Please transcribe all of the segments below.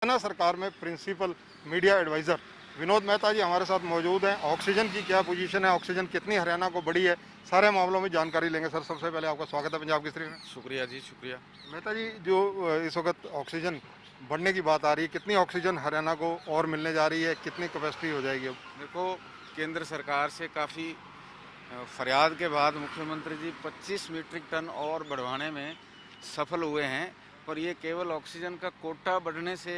हरियाणा सरकार में principal media adviser Vinod Mehta ji हमारे साथ मौजूद हैं। ऑक्सीजन की क्या पोजीशन है, ऑक्सीजन कितनी हरियाणा को बड़ी है, सारे मामलों में जानकारी लेंगे। सर, सबसे पहले आपका स्वागत है पंजाब केसरी में। शुक्रिया जी, शुक्रिया। मेहता जी, जो इस वक्त ऑक्सीजन बढ़ने की बात आ रही है, कितनी ऑक्सीजन हरियाणा को और मिलने जा रही है, कितनी कैपेसिटी हो जाएगी अब? देखो, केंद्र सरकार से काफ़ी फरियाद के बाद मुख्यमंत्री जी 25 मीट्रिक टन और बढ़वाने में सफल हुए हैं। पर ये केवल ऑक्सीजन का कोटा बढ़ने से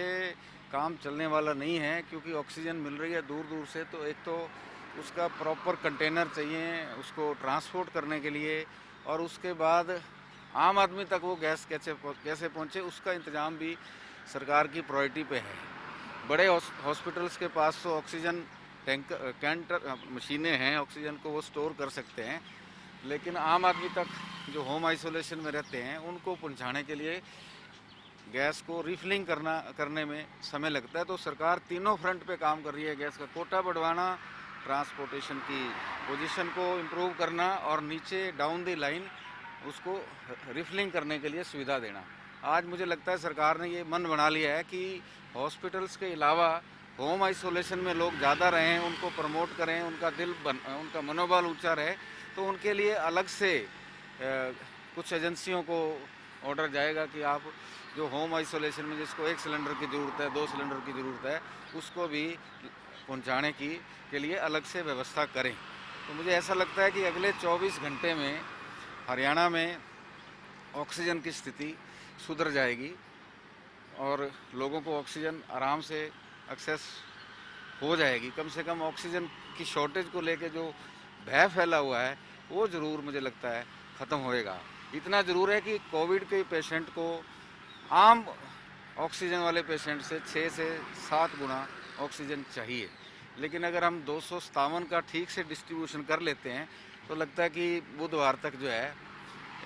काम चलने वाला नहीं है, क्योंकि ऑक्सीजन मिल रही है दूर दूर से। तो एक तो उसका प्रॉपर कंटेनर चाहिए उसको ट्रांसपोर्ट करने के लिए, और उसके बाद आम आदमी तक वो गैस कैसे पहुँचे, उसका इंतज़ाम भी सरकार की प्रायोरिटी पे है। बड़े हॉस्पिटल्स के पास तो ऑक्सीजन टैंकर कैंटर मशीनें हैं, ऑक्सीजन को वो स्टोर कर सकते हैं, लेकिन आम आदमी तक जो होम आइसोलेशन में रहते हैं उनको पहुंचाने के लिए गैस को रिफिलिंग करने में समय लगता है। तो सरकार तीनों फ्रंट पे काम कर रही है। गैस का कोटा बढ़वाना, ट्रांसपोर्टेशन की पोजीशन को इम्प्रूव करना, और नीचे डाउन द लाइन उसको रिफिलिंग करने के लिए सुविधा देना। आज मुझे लगता है सरकार ने ये मन बना लिया है कि हॉस्पिटल्स के अलावा होम आइसोलेशन में लोग ज़्यादा रहें, उनको प्रमोट करें, उनका मनोबल ऊंचा रहे। तो उनके लिए अलग से कुछ एजेंसियों को ऑर्डर जाएगा कि आप जो होम आइसोलेशन में जिसको 1 सिलेंडर की ज़रूरत है, 2 सिलेंडर की ज़रूरत है, उसको भी पहुंचाने के लिए अलग से व्यवस्था करें। तो मुझे ऐसा लगता है कि अगले 24 घंटे में हरियाणा में ऑक्सीजन की स्थिति सुधर जाएगी और लोगों को ऑक्सीजन आराम से एक्सेस हो जाएगी। कम से कम ऑक्सीजन की शॉर्टेज को लेके जो भय फैला हुआ है वो ज़रूर मुझे लगता है ख़त्म होएगा। इतना ज़रूर है कि कोविड के पेशेंट को आम ऑक्सीजन वाले पेशेंट से 6 से 7 गुना ऑक्सीजन चाहिए, लेकिन अगर हम 257 का ठीक से डिस्ट्रीब्यूशन कर लेते हैं तो लगता है कि बुधवार तक जो है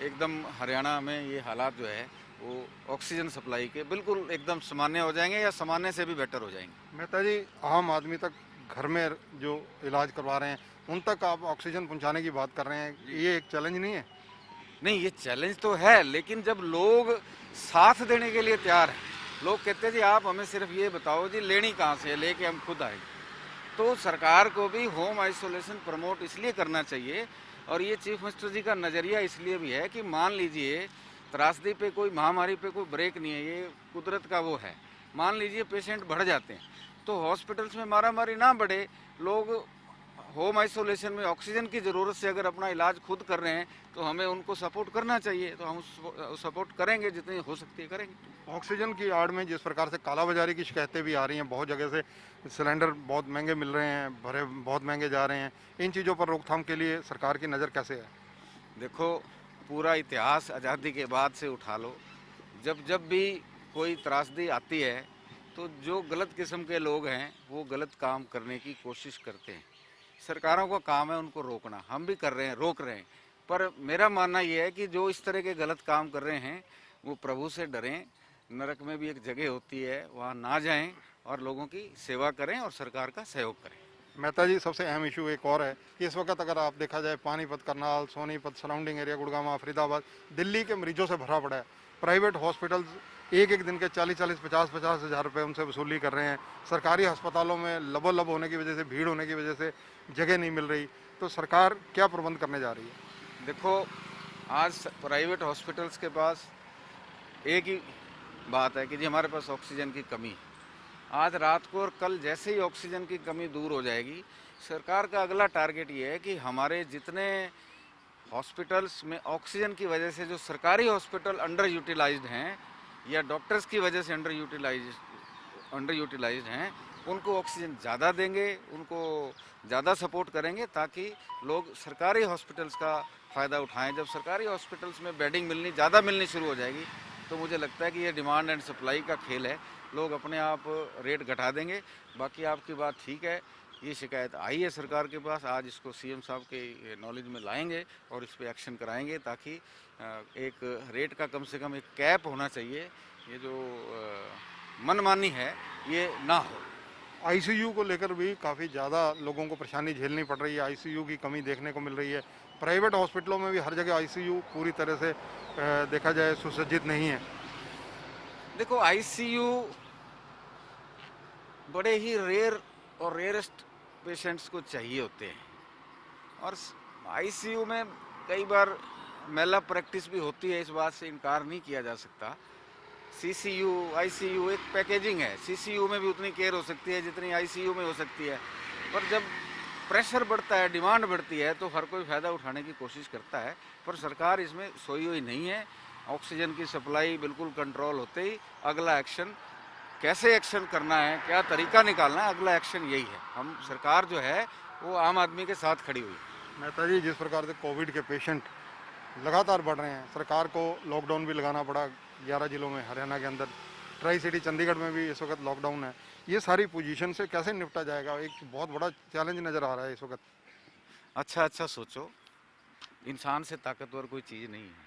एकदम हरियाणा में ये हालात जो है वो ऑक्सीजन सप्लाई के बिल्कुल एकदम सामान्य हो जाएंगे, या सामान्य से भी बेटर हो जाएंगे। मेहता जी, आम आदमी तक घर में जो इलाज करवा रहे हैं उन तक आप ऑक्सीजन पहुंचाने की बात कर रहे हैं, ये एक चैलेंज नहीं है? नहीं, ये चैलेंज तो है, लेकिन जब लोग साथ देने के लिए तैयार हैं, लोग कहते हैं जी आप हमें सिर्फ ये बताओ जी लेनी कहाँ से है, लेके हम खुद आएंगे। तो सरकार को भी होम आइसोलेशन प्रमोट इसलिए करना चाहिए, और ये चीफ मिनिस्टर जी का नज़रिया इसलिए भी है कि मान लीजिए त्रासदी पे कोई महामारी पे कोई ब्रेक नहीं है, ये कुदरत का वो है। मान लीजिए पेशेंट बढ़ जाते हैं तो हॉस्पिटल्स में मारामारी ना बढ़े, लोग होम आइसोलेशन में ऑक्सीजन की ज़रूरत से अगर अपना इलाज खुद कर रहे हैं तो हमें उनको सपोर्ट करना चाहिए। तो हम सपोर्ट करेंगे, जितनी हो सकती है करेंगे। ऑक्सीजन की आड़ में जिस प्रकार से कालाबाजारी की शिकायतें भी आ रही हैं, बहुत जगह से सिलेंडर बहुत महंगे मिल रहे हैं, भरे बहुत महंगे जा रहे हैं, इन चीज़ों पर रोकथाम के लिए सरकार की नज़र कैसे है? देखो, पूरा इतिहास आज़ादी के बाद से उठा लो, जब भी कोई त्रासदी आती है तो जो गलत किस्म के लोग हैं वो गलत काम करने की कोशिश करते हैं। सरकारों का काम है उनको रोकना, हम भी कर रहे हैं, रोक रहे हैं। पर मेरा मानना ये है कि जो इस तरह के गलत काम कर रहे हैं वो प्रभु से डरें, नरक में भी एक जगह होती है, वहाँ ना जाएं और लोगों की सेवा करें और सरकार का सहयोग करें। मेहता जी, सबसे अहम इशू एक और है कि इस वक्त अगर आप देखा जाए पानीपत, करनाल, सोनीपत, सराउंडिंग एरिया, गुड़गांव, फरीदाबाद, दिल्ली के मरीजों से भरा पड़ा है। प्राइवेट हॉस्पिटल्स एक एक दिन के 40-40, 50-50 हज़ार रुपये उनसे वसूली कर रहे हैं। सरकारी अस्पतालों में लबोलब होने की वजह से, भीड़ होने की वजह से जगह नहीं मिल रही। तो सरकार क्या प्रबंध करने जा रही है? देखो, आज प्राइवेट हॉस्पिटल्स के पास एक ही बात है कि जी हमारे पास ऑक्सीजन की कमी है। आज रात को और कल जैसे ही ऑक्सीजन की कमी दूर हो जाएगी, सरकार का अगला टारगेट ये है कि हमारे जितने हॉस्पिटल्स में ऑक्सीजन की वजह से जो सरकारी हॉस्पिटल अंडर यूटिलाइज्ड हैं या डॉक्टर्स की वजह से अंडर यूटिलाइज्ड हैं, उनको ऑक्सीजन ज़्यादा देंगे, उनको ज़्यादा सपोर्ट करेंगे, ताकि लोग सरकारी हॉस्पिटल्स का फ़ायदा उठाएं। जब सरकारी हॉस्पिटल्स में बेडिंग ज़्यादा मिलनी शुरू हो जाएगी तो मुझे लगता है कि ये डिमांड एंड सप्लाई का खेल है, लोग अपने आप रेट घटा देंगे। बाकी आपकी बात ठीक है, ये शिकायत आई है सरकार के पास, आज इसको सीएम साहब के नॉलेज में लाएंगे और इस पर एक्शन कराएंगे, ताकि एक रेट का कम से कम एक कैप होना चाहिए। ये जो मनमानी है ये ना हो। आईसीयू को लेकर भी काफ़ी ज़्यादा लोगों को परेशानी झेलनी पड़ रही है, आईसीयू की कमी देखने को मिल रही है। प्राइवेट हॉस्पिटलों में भी हर जगह आईसीयू पूरी तरह से देखा जाए सुसज्जित नहीं है। देखो, आईसीयू बड़े ही रेयर और रेयरेस्ट पेशेंट्स को चाहिए होते हैं। और आईसीयू में कई बार मेला प्रैक्टिस भी होती है, इस बात से इनकार नहीं किया जा सकता। सीसीयू आईसीयू एक पैकेजिंग है, सीसीयू में भी उतनी केयर हो सकती है जितनी आईसीयू में हो सकती है, पर जब प्रेशर बढ़ता है, डिमांड बढ़ती है, तो हर कोई फ़ायदा उठाने की कोशिश करता है। पर सरकार इसमें सोई हुई नहीं है। ऑक्सीजन की सप्लाई बिल्कुल कंट्रोल होते ही अगला एक्शन, कैसे एक्शन करना है, क्या तरीका निकालना है, अगला एक्शन यही है। हम सरकार जो है वो आम आदमी के साथ खड़ी हुई है। मेहता जी, जिस प्रकार से कोविड के पेशेंट लगातार बढ़ रहे हैं, सरकार को लॉकडाउन भी लगाना पड़ा 11 जिलों में, हरियाणा के अंदर ट्राई सिटी चंडीगढ़ में भी इस वक्त लॉकडाउन है। ये सारी पोजीशन से कैसे निपटा जाएगा? एक बहुत बड़ा चैलेंज नज़र आ रहा है इस वक्त। अच्छा सोचो, इंसान से ताकतवर कोई चीज़ नहीं है,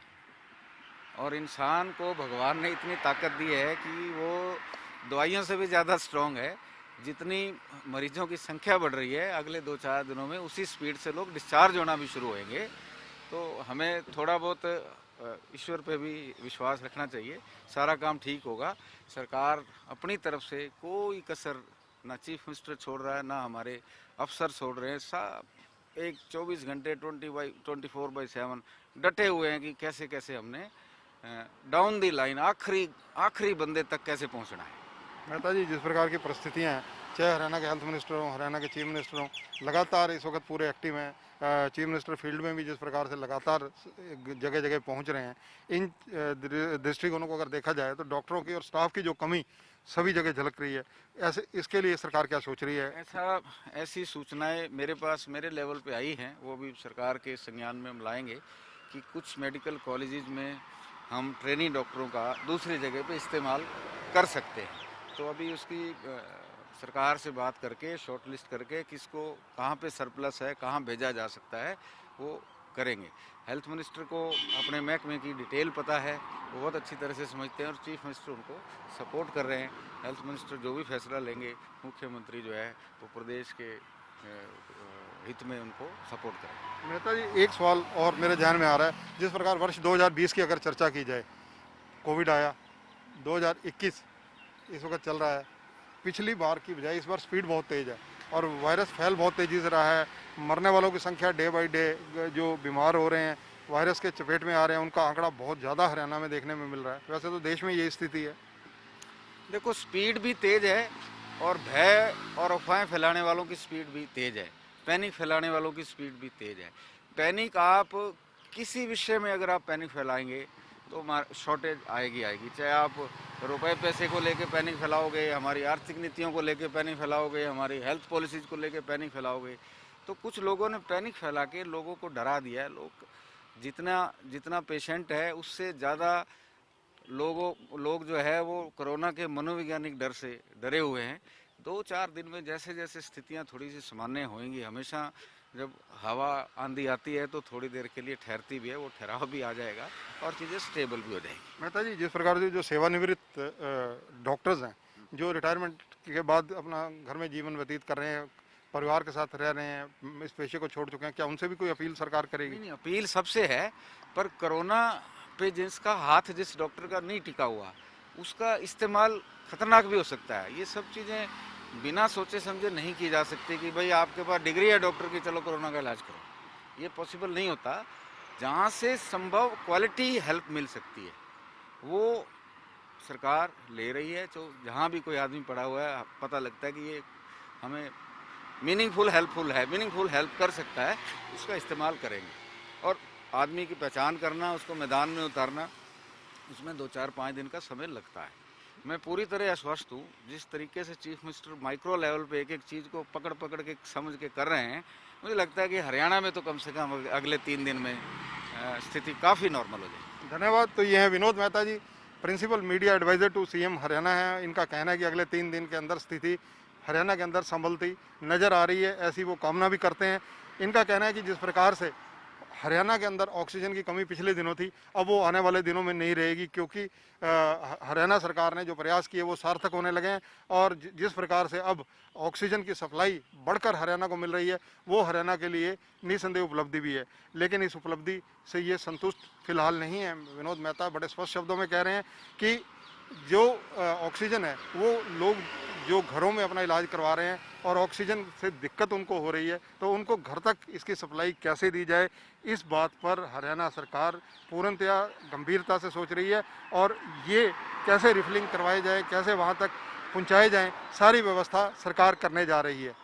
और इंसान को भगवान ने इतनी ताकत दी है कि वो दवाइयों से भी ज़्यादा स्ट्रॉन्ग है। जितनी मरीजों की संख्या बढ़ रही है, अगले 2-4 दिनों में उसी स्पीड से लोग डिस्चार्ज होना भी शुरू होंगे। तो हमें थोड़ा बहुत ईश्वर पे भी विश्वास रखना चाहिए, सारा काम ठीक होगा। सरकार अपनी तरफ से कोई कसर, ना चीफ मिनिस्टर छोड़ रहा है, ना हमारे अफसर छोड़ रहे हैं। सब एक 24 घंटे 24/7 डटे हुए हैं कि कैसे कैसे हमने डाउन दी लाइन आखिरी बंदे तक कैसे पहुंचना है। मेहता जी, जिस प्रकार की परिस्थितियाँ हैं, चाहे हरियाणा के हेल्थ मिनिस्टर हों, हरियाणा के चीफ मिनिस्टर हों, लगातार इस वक्त पूरे एक्टिव हैं। चीफ मिनिस्टर फील्ड में भी जिस प्रकार से लगातार जगह जगह पहुंच रहे हैं, इन दृष्टिकोणों को अगर देखा जाए तो डॉक्टरों की और स्टाफ की जो कमी सभी जगह झलक रही है। ऐसे इसके लिए सरकार क्या सोच रही है? ऐसी सूचनाएं मेरे पास, मेरे लेवल पे आई हैं, वो भी सरकार के संज्ञान में हम लाएंगे कि कुछ मेडिकल कॉलेजेस में हम ट्रेनी डॉक्टरों का दूसरी जगह पे इस्तेमाल कर सकते हैं। तो अभी उसकी सरकार से बात करके, शॉर्ट लिस्ट करके, किसको कहाँ पे सरप्लस है, कहाँ भेजा जा सकता है, वो करेंगे। हेल्थ मिनिस्टर को अपने महकमे की डिटेल पता है, वो बहुत अच्छी तरह से समझते हैं, और चीफ मिनिस्टर उनको सपोर्ट कर रहे हैं। हेल्थ मिनिस्टर जो भी फैसला लेंगे, मुख्यमंत्री जो है वो प्रदेश के हित में उनको सपोर्ट करें। मेहता जी, एक सवाल और मेरे ध्यान में आ रहा है। जिस प्रकार वर्ष 2020 की अगर चर्चा की जाए, कोविड आया, 2021 इस वक्त चल रहा है। पिछली बार की बजाय इस बार स्पीड बहुत तेज़ है और वायरस फैल बहुत तेज़ी से रहा है। मरने वालों की संख्या डे बाई डे, जो बीमार हो रहे हैं, वायरस के चपेट में आ रहे हैं, उनका आंकड़ा बहुत ज़्यादा हरियाणा में देखने में मिल रहा है। वैसे तो देश में ये स्थिति है। देखो, स्पीड भी तेज़ है और भय और अफवाहें फैलाने वालों की स्पीड भी तेज़ है, पैनिक फैलाने वालों की स्पीड भी तेज़ है। पैनिक, आप किसी विषय में अगर आप पैनिक फैलाएंगे तो शॉर्टेज आएगी। चाहे आप रुपए पैसे को लेके पैनिक फैलाओगे, हमारी आर्थिक नीतियों को लेके पैनिक फैलाओगे, हमारी हेल्थ पॉलिसीज को लेके पैनिक फैलाओगे, तो कुछ लोगों ने पैनिक फैला के लोगों को डरा दिया है। लोग जितना पेशेंट है उससे ज़्यादा लोग जो है वो कोरोना के मनोवैज्ञानिक डर से डरे हुए हैं। 2-4 दिन में जैसे जैसे स्थितियाँ थोड़ी सी सामान्य होंगी, हमेशा जब हवा आंधी आती है तो थोड़ी देर के लिए ठहरती भी है, वो ठहराव भी आ जाएगा और चीज़ें स्टेबल भी हो जाएंगी। मेहता जी, जिस प्रकार से जो सेवानिवृत्त डॉक्टर्स हैं, जो रिटायरमेंट के बाद अपना घर में जीवन व्यतीत कर रहे हैं, परिवार के साथ रह रहे हैं, इस पेशे को छोड़ चुके हैं, क्या उनसे भी कोई अपील सरकार करेगी? नहीं, अपील सबसे है, पर कोरोना पे जिसका हाथ, जिस डॉक्टर का नहीं टिका हुआ, उसका इस्तेमाल खतरनाक भी हो सकता है। ये सब चीज़ें बिना सोचे समझे नहीं की जा सकती कि भाई आपके पास डिग्री है डॉक्टर की, चलो कोरोना का इलाज करो। ये पॉसिबल नहीं होता। जहाँ से संभव क्वालिटी हेल्प मिल सकती है वो सरकार ले रही है। तो जहाँ भी कोई आदमी पड़ा हुआ है, पता लगता है कि ये हमें मीनिंगफुल हेल्प कर सकता है, उसका इस्तेमाल करेंगे। और आदमी की पहचान करना, उसको मैदान में उतारना, उसमें 2-4-5 दिन का समय लगता है। मैं पूरी तरह आश्वस्त हूँ। जिस तरीके से चीफ मिनिस्टर माइक्रो लेवल पे एक एक चीज़ को पकड़ के समझ के कर रहे हैं, मुझे लगता है कि हरियाणा में तो कम से कम अगले 3 दिन में स्थिति काफ़ी नॉर्मल हो जाएगी। धन्यवाद। तो ये है Vinod Mehta ji, principal media adviser to CM Haryana है। इनका कहना है कि अगले 3 दिन के अंदर स्थिति हरियाणा के अंदर संभलती नज़र आ रही है, ऐसी वो कामना भी करते हैं। इनका कहना है कि जिस प्रकार से हरियाणा के अंदर ऑक्सीजन की कमी पिछले दिनों थी, अब वो आने वाले दिनों में नहीं रहेगी, क्योंकि हरियाणा सरकार ने जो प्रयास किए वो सार्थक होने लगे हैं। और जिस प्रकार से अब ऑक्सीजन की सप्लाई बढ़कर हरियाणा को मिल रही है, वो हरियाणा के लिए निसंदेह उपलब्धि भी है। लेकिन इस उपलब्धि से ये संतुष्ट फिलहाल नहीं है। विनोद मेहता बड़े स्पष्ट शब्दों में कह रहे हैं कि जो ऑक्सीजन है वो लोग जो घरों में अपना इलाज करवा रहे हैं और ऑक्सीजन से दिक्कत उनको हो रही है, तो उनको घर तक इसकी सप्लाई कैसे दी जाए, इस बात पर हरियाणा सरकार पूर्णतया गंभीरता से सोच रही है। और ये कैसे रिफिलिंग करवाई जाए, कैसे वहाँ तक पहुँचाए जाएँ, सारी व्यवस्था सरकार करने जा रही है।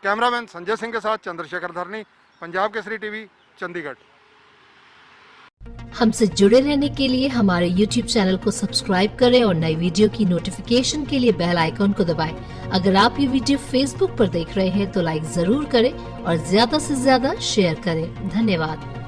कैमरामैन संजय सिंह के साथ चंद्रशेखर धरनी, पंजाब केसरी टीवी, चंडीगढ़। हमसे जुड़े रहने के लिए हमारे YouTube चैनल को सब्सक्राइब करें और नई वीडियो की नोटिफिकेशन के लिए बेल आइकॉन को दबाएं। अगर आप ये वीडियो Facebook पर देख रहे हैं तो लाइक जरूर करें और ज्यादा से ज्यादा शेयर करें। धन्यवाद।